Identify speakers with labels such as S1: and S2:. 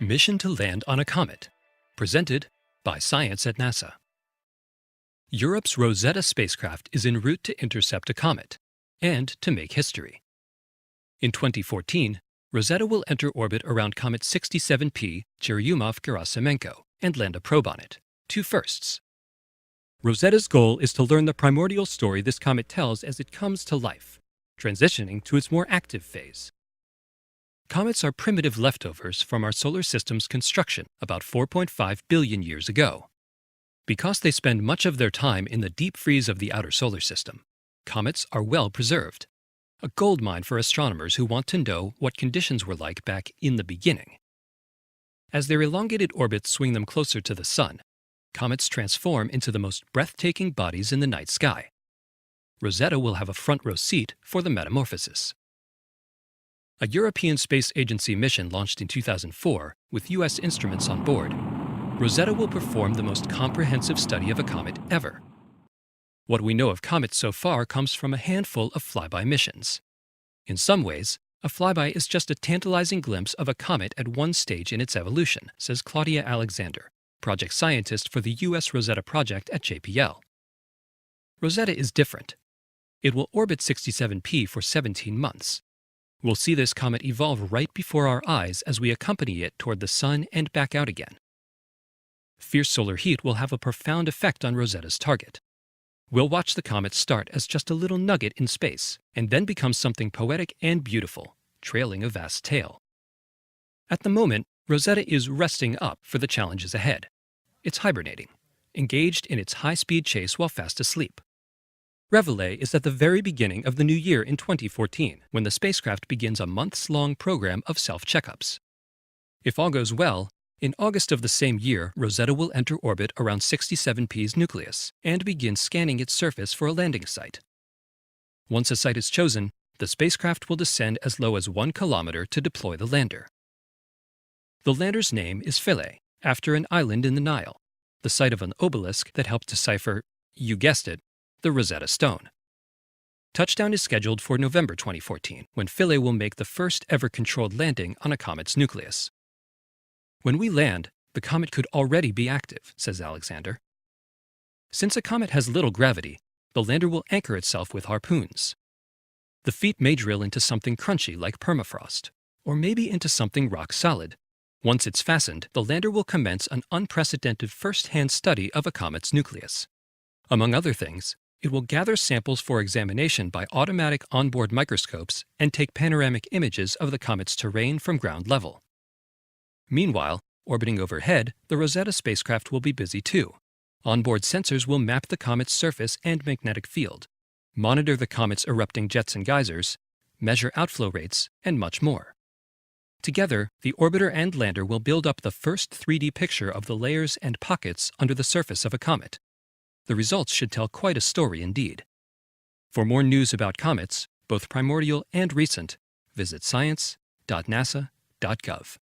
S1: Mission to land on a comet. Presented by Science at NASA. Europe's Rosetta spacecraft is en route to intercept a comet and to make history. In 2014, Rosetta will enter orbit around Comet 67P Churyumov-Gerasimenko and land a probe on it. Two firsts. Rosetta's goal is to learn the primordial story this comet tells as it comes to life, transitioning to its more active phase. Comets are primitive leftovers from our solar system's construction about 4.5 billion years ago. Because they spend much of their time in the deep freeze of the outer solar system, comets are well preserved, a goldmine for astronomers who want to know what conditions were like back in the beginning. As their elongated orbits swing them closer to the Sun, comets transform into the most breathtaking bodies in the night sky. Rosetta will have a front-row seat for the metamorphosis. A European Space Agency mission launched in 2004 with U.S. instruments on board, Rosetta will perform the most comprehensive study of a comet ever. What we know of comets so far comes from a handful of flyby missions. In some ways, a flyby is just a tantalizing glimpse of a comet at one stage in its evolution, says Claudia Alexander, project scientist for the U.S. Rosetta project at JPL. Rosetta is different. It will orbit 67P for 17 months. We'll see this comet evolve right before our eyes as we accompany it toward the Sun and back out again. Fierce solar heat will have a profound effect on Rosetta's target. We'll watch the comet start as just a little nugget in space, and then become something poetic and beautiful, trailing a vast tail. At the moment, Rosetta is resting up for the challenges ahead. It's hibernating, engaged in its high-speed chase while fast asleep. Reveille is at the very beginning of the new year in 2014, when the spacecraft begins a months-long program of self-checkups. If all goes well, in August of the same year, Rosetta will enter orbit around 67P's nucleus and begin scanning its surface for a landing site. Once a site is chosen, the spacecraft will descend as low as 1 kilometer to deploy the lander. The lander's name is Philae, after an island in the Nile, the site of an obelisk that helped decipher, you guessed it, the Rosetta Stone. Touchdown is scheduled for November 2014, when Philae will make the first ever controlled landing on a comet's nucleus. When we land, the comet could already be active, says Alexander. Since a comet has little gravity, the lander will anchor itself with harpoons. The feet may drill into something crunchy like permafrost, or maybe into something rock solid. Once it's fastened, the lander will commence an unprecedented first-hand study of a comet's nucleus. Among other things, it will gather samples for examination by automatic onboard microscopes and take panoramic images of the comet's terrain from ground level. Meanwhile, orbiting overhead, the Rosetta spacecraft will be busy too. Onboard sensors will map the comet's surface and magnetic field, monitor the comet's erupting jets and geysers, measure outflow rates, and much more. Together, the orbiter and lander will build up the first 3D picture of the layers and pockets under the surface of a comet. The results should tell quite a story indeed. For more news about comets, both primordial and recent, visit science.nasa.gov.